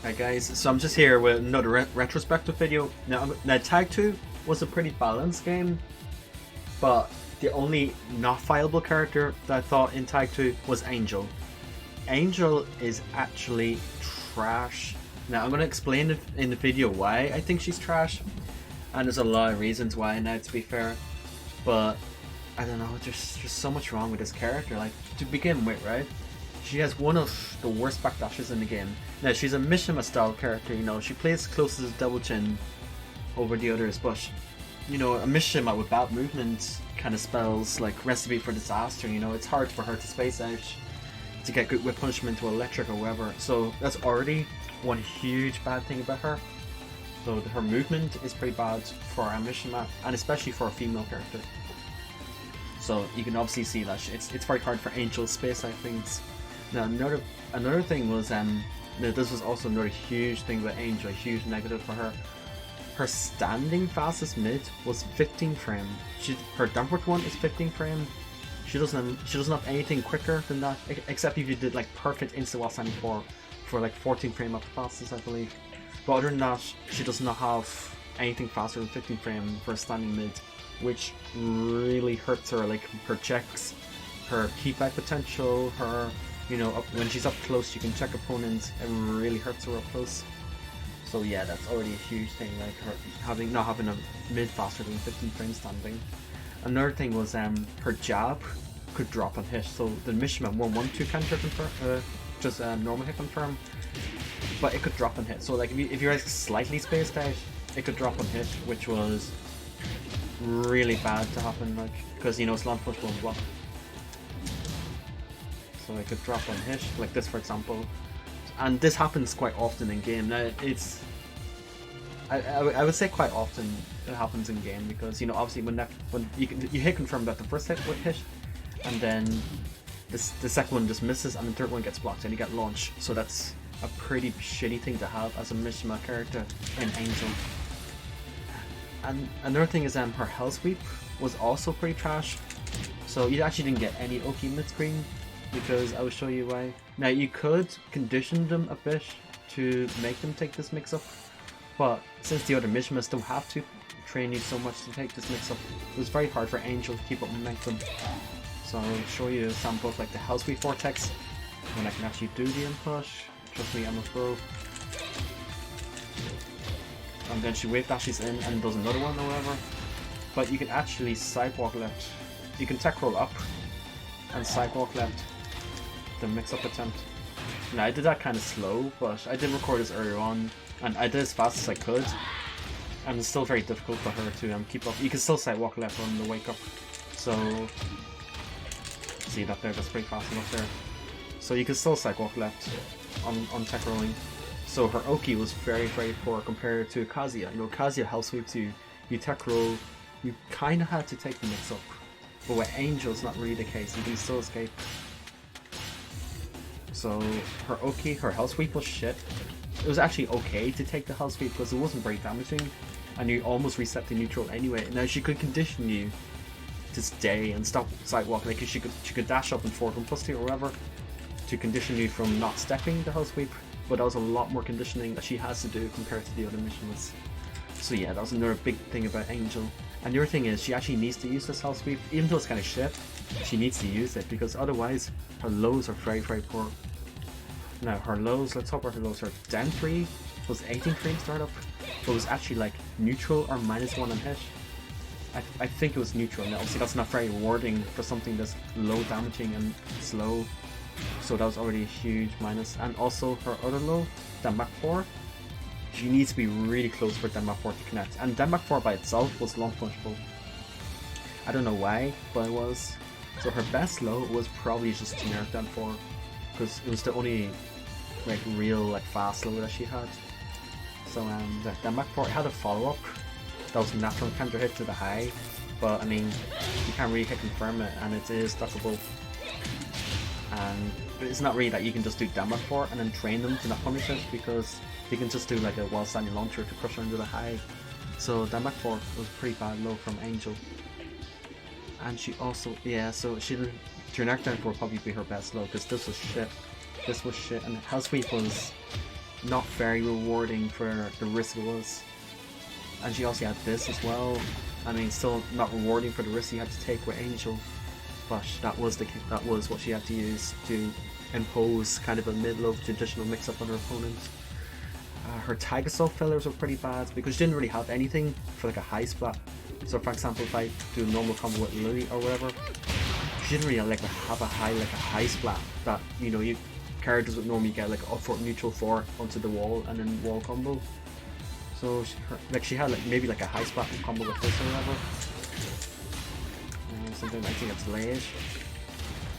Hi guys, so I'm just here with another retrospective video. Now Tag 2 was a pretty balanced game, but the only not viable character that I thought in Tag 2 was Angel. Angel is actually trash. Now I'm going to explain in the video why I think she's trash, and there's a lot of reasons why now, to be fair, but I don't know, there's just so much wrong with this character. Like, to begin with, right? She has one of the worst backdashes in the game. Now, she's a Mishima style character, you know, she plays close as a double chin over the others, but, you know, a Mishima with bad movement kind of spells like recipe for disaster, you know, it's hard for her to space out, to get good whip punishment to electric or whatever, so that's already one huge bad thing about her. So her movement is pretty bad for a Mishima, and especially for a female character. So you can obviously see that it's very hard for Angel space out things. Now another thing was now this was also another huge thing about Angel, a huge negative for her. Her standing fastest mid was 15 frame. Her downward one is 15 frame. She doesn't have anything quicker than that, except if you did like perfect insta while standing for like 14 frame at the fastest, I believe. But other than that, she does not have anything faster than 15 frame for a standing mid, which really hurts her. Like her checks, her keep out potential, her, you know, when she's up close you can check opponents, it really hurts her up close. So yeah, that's already a huge thing, like her not having a mid faster than 15 frames standing. Another thing was her jab could drop on hit, so the Mishima 1-1-2 counter confirm, just normal hit confirm, but it could drop on hit. So like if you're like slightly spaced out, it could drop on hit, which was really bad to happen, like, because, you know, slant push won't block. So it could drop on hit, like this for example. And this happens quite often in game. Now it's, I would say quite often it happens in game, because, you know, obviously when you hit confirm that the first hit would hit, and then the second one just misses, and the third one gets blocked, and you get launched. So that's a pretty shitty thing to have as a Mishima character in Angel. And another thing is her hell sweep was also pretty trash. So you actually didn't get any Oki mid screen, because I will show you why. Now you could condition them a bit to make them take this mix up, but since the other Mishimas don't have to train you so much to take this mix up, it was very hard for Angel to keep up momentum. So I'll show you a sample of like the Hell Sweep Vortex when I can actually do the input. Trust me, I'm a pro. And then she wave dashes in and does another one or whatever. But you can actually sidewalk left. You can tech roll up and sidewalk left the mix up attempt. Now I did that kind of slow, but I did record this earlier on, and I did as fast as I could. And it's still very difficult for her to keep up. You can still sidewalk left on the wake up. So see that there, that's pretty fast enough there. So you can still sidewalk left on tech rolling. So her Oki was very, very poor compared to Kazuya. You know, Kazuya hell sweeps you, you tech roll, you kind of had to take the mix up. But with Angel, it's not really the case, you can still escape. So her Oki, her hell sweep was shit. It was actually okay to take the hell sweep because it wasn't very damaging, and you almost reset the neutral anyway. Now she could condition you to stay and stop sidewalk, like she could dash up and forward 1+2 or whatever to condition you from not stepping the hell sweep. But that was a lot more conditioning that she has to do compared to the other Mishimas. So yeah, that was another big thing about Angel. And the other thing is, she actually needs to use this hell sweep, even though it's kind of shit. She needs to use it, because otherwise her lows are very, very poor. Now her lows, let's hope her lows are down 3 was 18 frame startup, but it was actually like neutral or -1 on hit. I think it was neutral. Now obviously that's not very rewarding for something that's low damaging and slow. So that was already a huge minus. And also her other low, Denmark 4, she needs to be really close for Denmark 4 to connect. And Denmark 4 by itself was long punchable. I don't know why, but it was. So her best low was probably just generic Den 4, because it was the only like real like fast low that she had. So the Denmark 4 had a follow-up that was natural counter hit to the high, but I mean you can't really hit confirm it, and it is duckable. And it's not really that you can just do Denmark 4 and then train them to not punish it, because you can just do like a while standing launcher to crush her into the high. So Denmark 4 was pretty bad low from Angel. And she also, yeah, so generic Den 4 would probably be her best low, because this was shit. This was shit, and Hell Sweep was not very rewarding for the risk it was. And she also had this as well. I mean, still not rewarding for the risk you had to take with Angel, but that was what she had to use to impose kind of a mid-low traditional mix-up on her opponent. Her tag assault fillers were pretty bad because she didn't really have anything for like a high splat. So for example, if I do a normal combo with Lily or whatever, she didn't really like have a high splat that, you know, you characters would normally get like up for neutral 4 onto the wall and then wall combo. So she had like maybe like a high splat combo with this or whatever. Something I think it's late.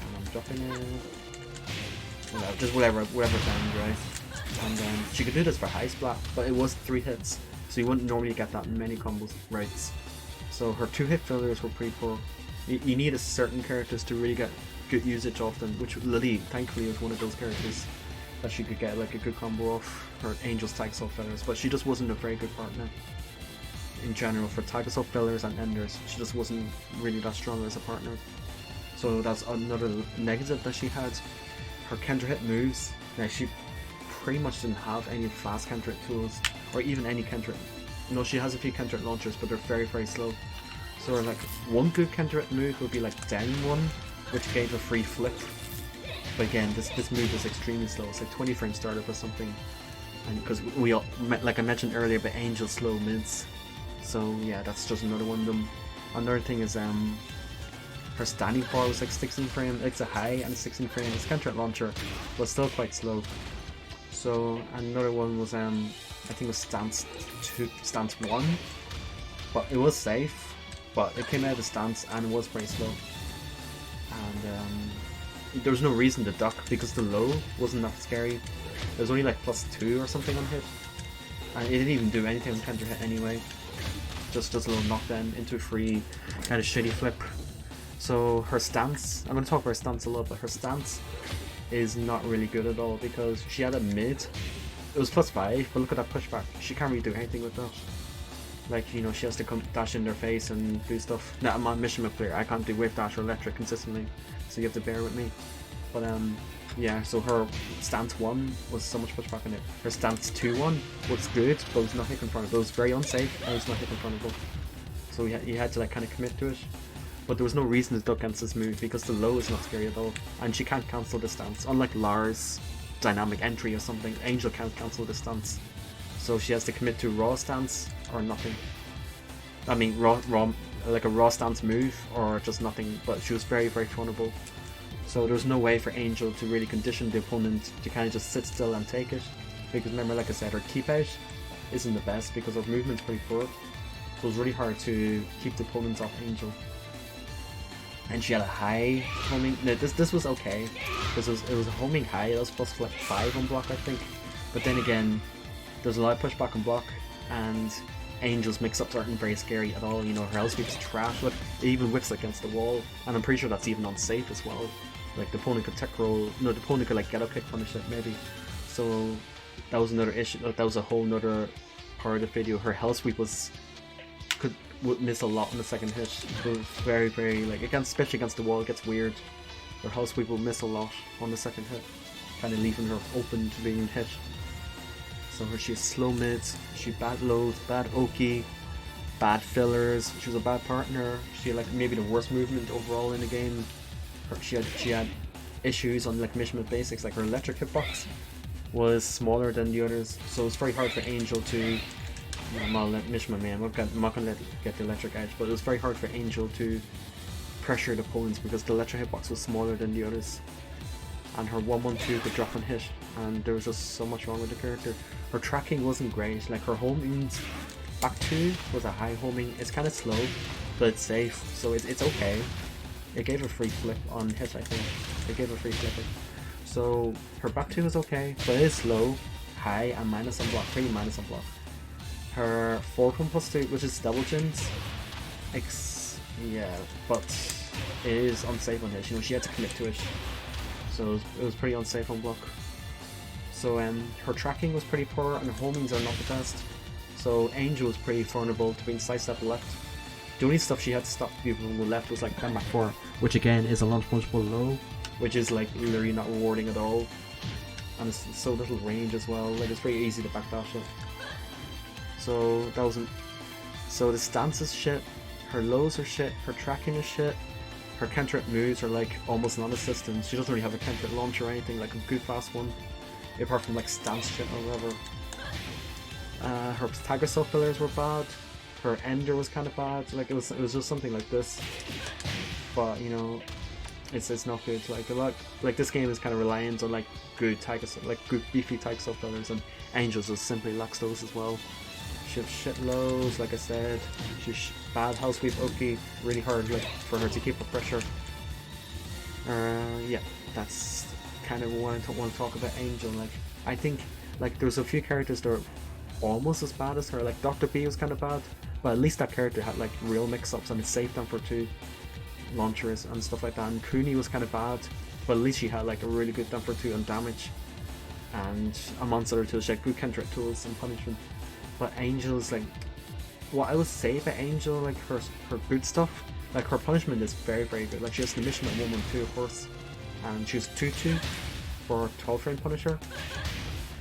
And I'm dropping it. Just whatever sounds right. And she could do this for high splat, but it was 3 hits, so you wouldn't normally get that many combos right. So her 2-hit fillers were pretty poor. You need a certain characters to really get good usage of them, which Lily thankfully was one of those characters that she could get like a good combo off her Angel's tag assault fillers, but she just wasn't a very good partner in general for tag assault fillers and enders. She just wasn't really that strong as a partner. So that's another negative that she had. Her counter hit moves, now she pretty much didn't have any fast counter hit tools or even any counter hit. You know, she has a few counter hit launchers, but they're very slow. So like one good counter hit move would be like down 1, which gave a free flip. But again, this move is extremely slow. It's like 20 frame startup or something. And because we all, like I mentioned earlier, but Angel's slow mids. So yeah, that's just another one of them. Another thing is her standing power was like 16 frame. It's a high and 16 frame. Its counter hit launcher was still quite slow. So another one was I think it was stance 1, but it was safe. But it came out of the stance and it was pretty slow. And there was no reason to duck because the low wasn't that scary. It was only like +2 or something on hit, and it didn't even do anything on counter hit anyway. Just a little knockdown into a free kind of shitty flip. So her stance, I'm going to talk about her stance a lot, but her stance is not really good at all because she had a mid. It was +5, but look at that pushback. She can't really do anything with that. Like, you know, she has to come dash in their face and do stuff. Now, I'm on mission map player. I can't do wave dash or electric consistently, so you have to bear with me. But yeah, so her stance 1 was so much pushback in it. Her stance 2-1 was good, but it was not hit confrontable. It was very unsafe and it was not hit confrontable. So you had to like kind of commit to it. But there was no reason to duck against this move because the low is not scary at all, and she can't cancel the stance. Unlike Lars dynamic entry or something, Angel can't cancel the stance. So she has to commit to raw stance or nothing. I mean raw like a raw stance move or just nothing, but she was very vulnerable. So there's no way for Angel to really condition the opponent to kind of just sit still and take it. Because remember, like I said, her keep out isn't the best because her movement's pretty poor. So it's really hard to keep the opponents off Angel. And she had a high homing. No, this was okay. It was a homing high. It was plus like 5 on block, I think. But then again, there's a lot of pushback on block, and Angel's mix-ups aren't very scary at all. You know, her L sweep is trash. Look, it even whips against the wall, and I'm pretty sure that's even unsafe as well. Like the opponent could tech roll. No, the opponent could like get up kick punish it maybe. So that was another issue. Like, that was a whole nother part of the video. Her hell sweep would miss a lot on the second hit. It was very like especially against the wall, it gets weird. Her hell sweep will miss a lot on the second hit, kind of leaving her open to being hit. So she has slow mids, she bad loads, bad Oki, bad fillers. She was a bad partner. She had like maybe the worst movement overall in the game. She had issues on like mission with basics, like her electric hitbox was smaller than the others, so it's very hard for Angel to. I'm not let Mishma man. I'm not gonna get the electric edge, but it was very hard for Angel to pressure the opponents because the electric hitbox was smaller than the others, and her 1-1-2 could drop and hit, and there was just so much wrong with the character. Her tracking wasn't great. Like her homings, back 2 was a high homing. It's kind of slow, but it's safe, so it's okay. It gave a free flip on hit, I think. It gave a free flip. So her back 2 is okay, but it is slow, high, and minus on block. Pretty minus on block. Her forward 1+2, which is double chins, yeah, but it is unsafe on hit. You know, she had to commit to it, so it was pretty unsafe on block. So her tracking was pretty poor, and her homings are not the best. So Angel was pretty vulnerable to being sidestep left. The only stuff she had to stop people on the left was like 10 back 4, which again is a launch punchable low, which is like literally not rewarding at all. and it's so little range as well. Like it's very easy to backdash it. So that wasn't. So the stance is shit. Her lows are shit. Her tracking is shit. Her counter moves are like almost non-existent. She doesn't really have a counter launcher or anything like a good fast one, apart from like stance shit or whatever. Her Tiger Soul fillers were bad. Her Ender was kind of bad. Like it was just something like this. But you know, it's not good. Like a lot, like this game is kind of reliant on like good Tiger Soul, like good beefy Tiger Soul fillers, and Angels just simply lacks those as well. She has shit lows, like I said. She's bad house sweep Oki, really hard like for her to keep the pressure. Yeah, that's kind of what I want to talk about Angel. Like I think like there's a few characters that are almost as bad as her. Like Dr. B was kind of bad, but at least that character had like real mix-ups and it saved them for 2 launchers and stuff like that. And Cooney was kind of bad, but at least she had like a really good down for 2 on damage, and amongst other tools, she had good counter tools and punishment. But Angel's like, what I would say about Angel, like her good stuff, like her punishment is very good. Like she has the mission at 112 of course, and she's 2-2 for 12 frame punisher.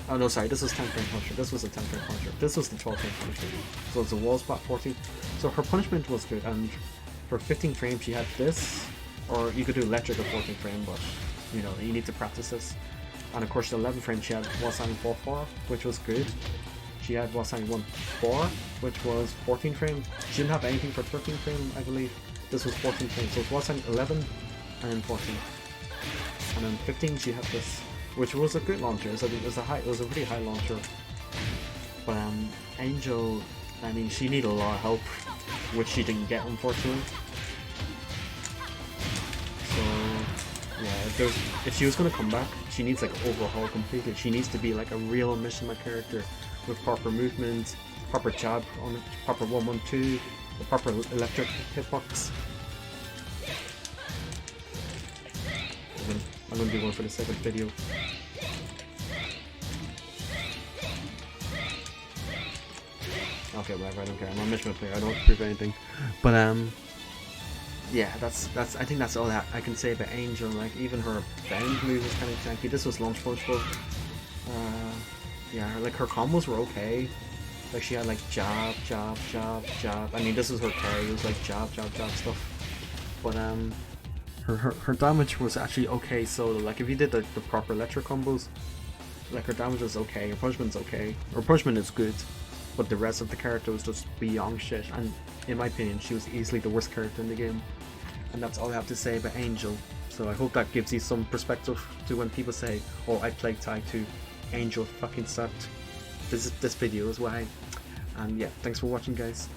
Oh no, sorry, this was 10 frame punisher. This was a 10 frame punisher. This was the 12 frame punisher. So it's a wall spot 14. So her punishment was good, and for 15 frames she had this, or you could do electric at 14 frame, but you know, you need to practice this. And of course the 11 frame she had Wasang 4-4, which was good. She had Wasang 1-4, which was 14 frame. She didn't have anything for 13 frame, I believe. This was 14 frame, so it was Wasang 11 and then 14. And then 15 she had this, which was a good launcher. So it was a pretty high launcher. But Angel, I mean, she needed a lot of help, which she didn't get unfortunately. So yeah, if she was gonna come back, she needs like overhaul completely. She needs to be like a real Mishima character with proper movement, proper jab on it, proper 1-1-2, the proper electric hitbox. I'm gonna do one for the second video. Okay, whatever, I don't care. I'm a Mishima player, I don't prove anything. But yeah, that's I think that's all that I can say about Angel. Like even her bend move was kind of janky. This was launch punishable. Yeah, like her combos were okay. Like she had like jab, jab, jab, jab. I mean, this is her carry. It was like jab, jab, jab stuff. But her damage was actually okay. So like if you did the proper electric combos, like her damage was okay. Her punishment's okay. Her punishment is good, but the rest of the character was just beyond shit. And in my opinion, she was easily the worst character in the game. And that's all I have to say about Angel. So I hope that gives you some perspective to when people say, "Oh, I played Tag 2. Angel fucking sucked." This video is why. And yeah, thanks for watching, guys.